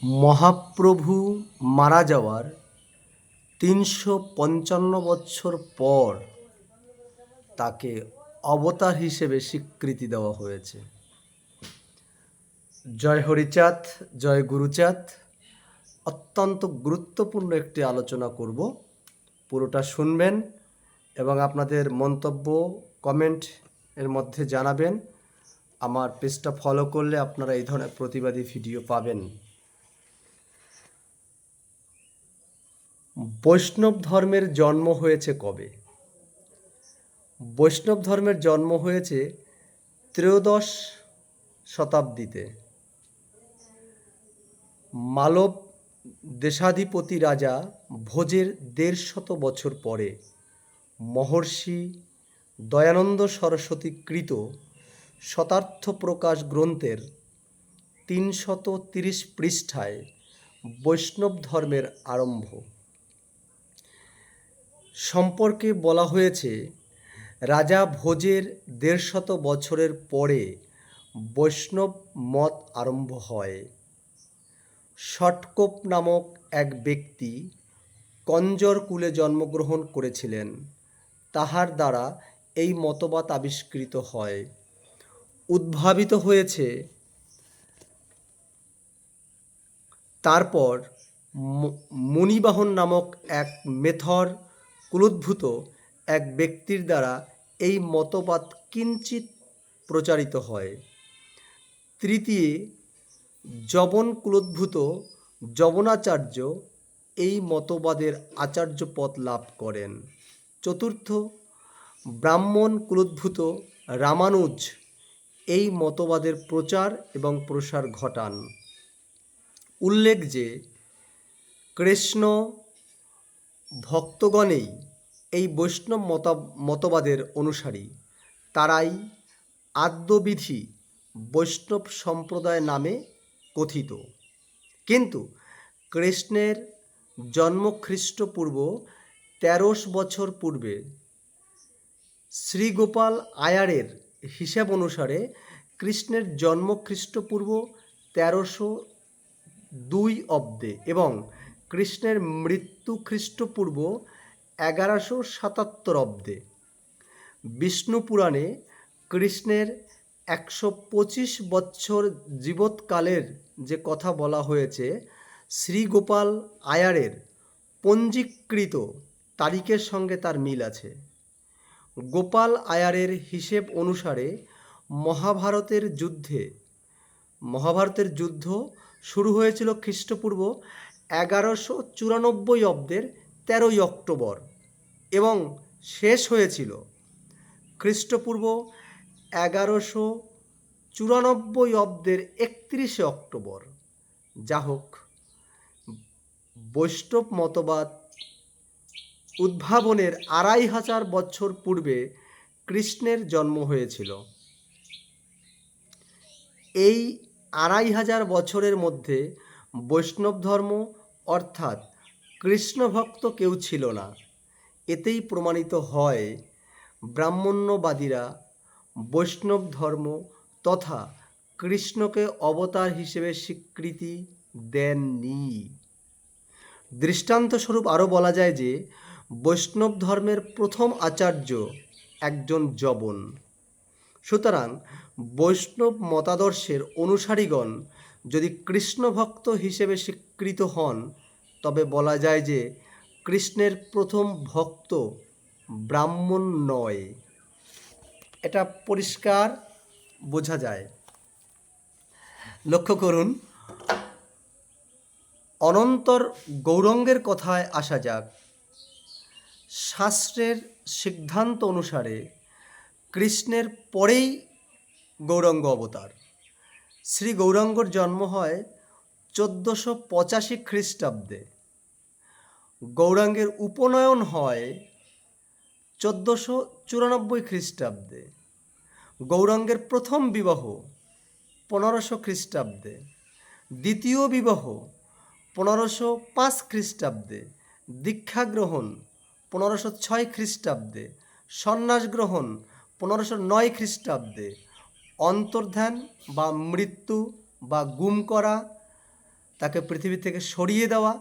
মহাপ্রভু মারা যাওয়ার ৩৫৫ বৎসর পর তাকে অবতার হিসেবে স্বীকৃতি দেওয়া হয়েছে। জয় হরিচাঁদ, জয় গুরুচাঁদ। অত্যন্ত গুরুত্বপূর্ণ একটি আলোচনা করব, পুরোটা শুনবেন এবং আপনাদের মন্তব্য কমেন্ট এর মধ্যে জানাবেন। আমার পেজটা ফলো করলে আপনারা এই ধরনের প্রতিবাদী ভিডিও পাবেন। বৈষ্ণব ধর্মের জন্ম হয়েছে কবে? বৈষ্ণব ধর্মের জন্ম হয়েছে ত্রয়োদশ শতাব্দীতে। মালব দেশাধিপতি রাজা ভোজের ১৫০ বছর পরে মহর্ষি দয়ানন্দ সরস্বতী কৃত শতার্থ প্রকাশ গ্রন্থের ৩৩০ পৃষ্ঠায় বৈষ্ণব ধর্মের আরম্ভ সম্পর্কে বলা হয়েছে, রাজা ভোজের ১৫০ বছরের পরে বৈষ্ণব মত আরম্ভ হয়। ষটকোপ নামক এক ব্যক্তি কঞ্জর কুলে জন্মগ্রহণ করেছিলেন। তাহার দ্বারা এই মতবাদ আবিষ্কৃত হয়। উদ্ভাবিত হয়েছে। তারপর মুনিবাহন নামক এক মেথর কুলোদ্ভূত এক ব্যক্তির দ্বারা এই মতবাদ কিঞ্চিৎ প্রচারিত হয়। তৃতীয় যবন কুলোদ্ভূত যবনাচার্য এই মতবাদের আচার্য পদ লাভ করেন। চতুর্থ ব্রাহ্মণ কুলোদ্ভূত রামানুজ এই মতবাদের প্রচার এবং প্রসার ঘটান। উল্লেখ যে কৃষ্ণ ভক্তগণেই এই বৈষ্ণব মতবাদের অনুসারী। তারাই আদ্যবিধি বৈষ্ণব সম্প্রদায় নামে কথিত। কিন্তু কৃষ্ণের জন্ম খ্রিস্টপূর্ব ১৩০০ বছর পূর্বে শ্রীগোপাল আয়ারের হিসাব অনুসারে কৃষ্ণের জন্ম খ্রিস্টপূর্ব ১৩০২ অব্দে এবং কৃষ্ণের মৃত্যু খ্রিস্টপূর্ব ১১৭৭ অব্দে। বিষ্ণু পুরাণে কৃষ্ণের ১২৫ বৎসর জীবৎকালের যে কথা বলা হয়েছে, শ্রীগোপাল আয়ারের পঞ্জীকৃত তারিখের সঙ্গে তার মিল আছে। গোপাল আয়ারের হিসেব অনুসারে মহাভারতের যুদ্ধ শুরু হয়েছিল খ্রিস্টপূর্ব ১১৯৪ অব্দের ১৩ই অক্টোবর এবং শেষ হয়েছিল খ্রিস্টপূর্ব ১১৯৪ অব্দের ৩১শে অক্টোবর। যা হোক, বৈষ্ণব মতবাদ উদ্ভাবনের ২৫০০ বছর পূর্বে কৃষ্ণের জন্ম হয়েছিল। এই ২৫০০ বছরের মধ্যে বৈষ্ণব ধর্ম অর্থাৎ কৃষ্ণভক্ত কেউ ছিল না। এতেই প্রমাণিত হয় ব্রাহ্মণ্যবাদীরা বৈষ্ণব ধর্ম তথা কৃষ্ণকে অবতার হিসেবে স্বীকৃতি দেননি। দৃষ্টান্তস্বরূপ আরও বলা যায় যে বৈষ্ণব ধর্মের প্রথম আচার্য একজন যবন। সুতরাং বৈষ্ণব মতাদর্শের অনুসারীগণ যদি কৃষ্ণভক্ত হিসেবে স্বীকৃত হন, তবে বলা যায় যে কৃষ্ণের প্রথম ভক্ত ব্রাহ্মণ নয়। এটা পরিষ্কার বোঝা যায়। লক্ষ্য করুন, অনন্তর গৌরাঙ্গের কথায় আসা যাক। শাস্ত্রের সিদ্ধান্ত অনুসারে কৃষ্ণের পরেই গৌরাঙ্গ অবতার। শ্রী গৌরাঙ্গর জন্ম হয় ১৪৮৫ খ্রিস্টাব্দে। গৌরাঙ্গের উপনয়ন হয় ১৪৯৪ খ্রিস্টাব্দে। গৌরাঙ্গের প্রথম বিবাহ ১৫০০ খ্রিস্টাব্দে। দ্বিতীয় বিবাহ ১৫০৫ খ্রিস্টাব্দে। দীক্ষা গ্রহণ ১৫০৬ খ্রিস্টাব্দে। সন্ন্যাস গ্রহণ ১৫০৯ খ্রিস্টাব্দে। অন্তর্ধান বা মৃত্যু বা গুম করা তাকে পৃথিবী থেকে সরিয়ে দেওয়া,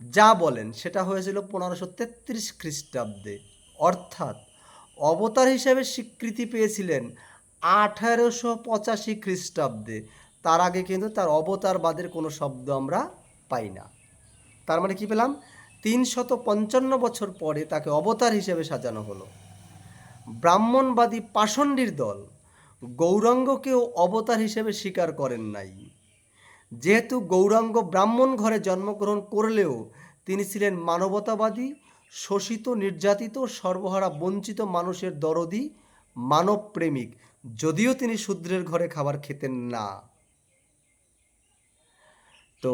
যা বলেন সেটা হয়েছিল 1533 খ্রিস্টাব্দে। অর্থাৎ অবতার হিসেবে স্বীকৃতি পেয়েছিলেন 1885 খ্রিস্টাব্দে। তার আগে কিন্তু তার অবতারবাদের কোনো শব্দ আমরা পাই না। তার মানে কি পেলাম, 355 বছর পরে তাকে অবতার হিসেবে সাজানো হলো। ব্রাহ্মণবাদী পাষণ্ডীর দল গৌরাঙ্গকেও অবতার হিসেবে স্বীকার করেন নাই। যেহেতু গৌরাঙ্গ ব্রাহ্মণ ঘরে জন্মগ্রহণ করলেও তিনি ছিলেন মানবতাবাদী, শোষিত, নির্যাতিত, সর্বহারা, বঞ্চিত মানুষের দরদি, মানবপ্রেমিক, যদিও তিনি শূদ্রের ঘরে খাবার খেতেন না। তো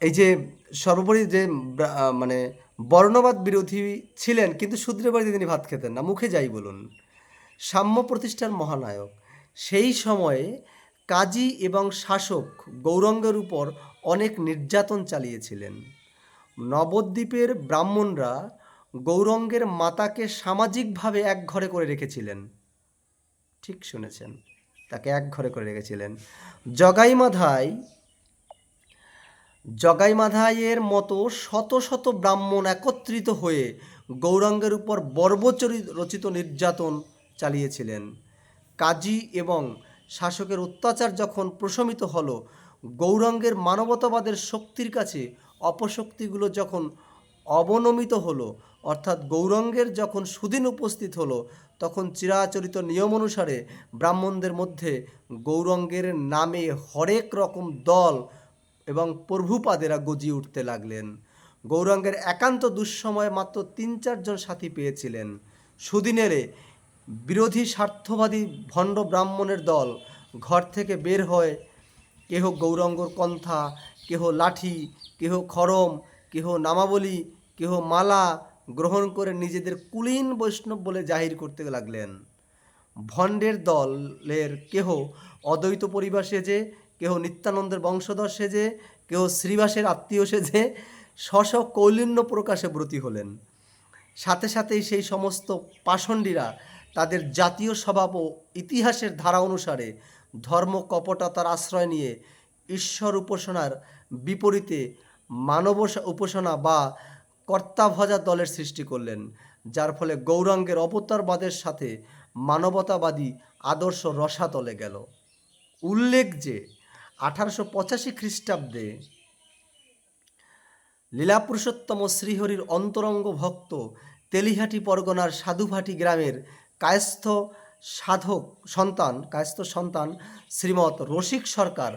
এই যে সর্বোপরি যে মানে বর্ণবাদ বিরোধী ছিলেন, কিন্তু শূদ্রের বাড়িতে তিনি ভাত খেতেন না, মুখে যাই বলুন। সাম্য প্রতিষ্ঠার মহানায়ক। সেই সময়ে কাজী এবং শাসক গৌরাঙ্গের উপর অনেক নির্যাতন চালিয়েছিলেন। নবদ্বীপের ব্রাহ্মণরা গৌরাঙ্গের মাতাকে সামাজিকভাবে এক ঘরে করে রেখেছিলেন। ঠিক শুনেছেন, তাকে এক ঘরে করে রেখেছিলেন। জগাইমাধাইয়ের মতো শত শত ব্রাহ্মণ একত্রিত হয়ে গৌরাঙ্গের উপর বর্বরচিত নির্যাতন চালিয়েছিলেন। কাজী এবং শাসকের অত্যাচার যখন প্রশমিত হলো, গৌরাঙ্গের মানবতাবাদের শক্তির কাছে অপশক্তিগুলো যখন অবনমিত হলো, অর্থাৎ গৌরাঙ্গের যখন সুদিন উপস্থিত হলো, তখন চিরাচরিত নিয়ম অনুসারে ব্রাহ্মণদের মধ্যে গৌরাঙ্গের নামে হরেক রকম দল এবং প্রভুপাদেরা গজিয়ে উঠতে লাগলেন। গৌরাঙ্গের একান্ত দুঃসময়ে মাত্র 3-4 জন সাথী পেয়েছিলেন। সুদিনেরে বিরোধী স্বার্থবাদী ভণ্ড ব্রাহ্মণের দল ঘর থেকে বের হয়, কেহ গৌরাঙ্গর কন্থা, কেহ লাঠি, কেহ খড়ম, কেহ নামাবলী, কেহ মালা গ্রহণ করে নিজেদের কুলীন বৈষ্ণব বলে জাহির করতে লাগলেন। ভণ্ডের দলের কেহ অদ্বৈত পরিবার সেজে, কেহ নিত্যানন্দের বংশধর সেজে, কেহ শ্রীবাসের আত্মীয় সেজে স্ব কৌলিন্য প্রকাশে ব্রতী হলেন। সাথে সাথেই সেই সমস্ত পাষণ্ডীরা তাদের জাতীয় স্বভাব ও ইতিহাসের ধারা অনুসারে ধর্ম কপটতার আশ্রয় নিয়ে ঈশ্বর উপাসনার বিপরীতে মানব উপাসনা বা কর্তাভজা দলের সৃষ্টি করলেন, যার ফলে গৌরাঙ্গের অবতারবাদের সাথে মানবতাবাদী আদর্শ রসাতলে গেল। উল্লেখ যে 1885 খ্রিস্টাব্দে লীলাপুরুষোত্তম শ্রীহরির অন্তরঙ্গ ভক্ত তেলিহাটি পরগনার সাধুভাটি গ্রামের কায়স্থ সন্তান শ্রীমৎ রসিক সরকার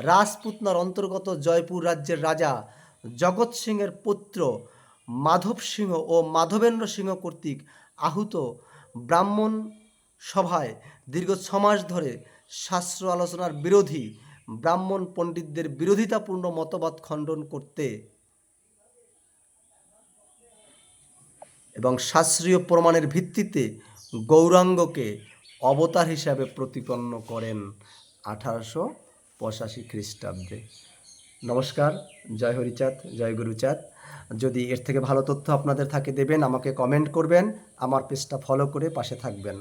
রাজপুতনার অন্তর্গত জয়পুর রাজ্যের রাজা জগৎ সিংহের পুত্র মাধব সিংহ ও মাধবেন্দ্র সিংহ কর্তৃক আহুত ব্রাহ্মণ সভায় দীর্ঘ 6 মাস ধরে শাস্ত্র আলোচনার বিরোধী ব্রাহ্মণ পণ্ডিতদের বিরোধিতাপূর্ণ মতবাদ খণ্ডন করতে এবং শাস্ত্রীয় প্রমাণের ভিত্তিতে গৌরাঙ্গকে অবতার হিসাবে প্রতিপন্ন করেন 1885 খ্রিস্টাব্দে। নমস্কার, জয় হরিচাঁদ, জয় গুরুচাঁদ। যদি এর থেকে ভালো তথ্য আপনাদের থাকে দেবেন, আমাকে কমেন্ট করবেন, আমার পেজটা ফলো করে পাশে থাকবেন।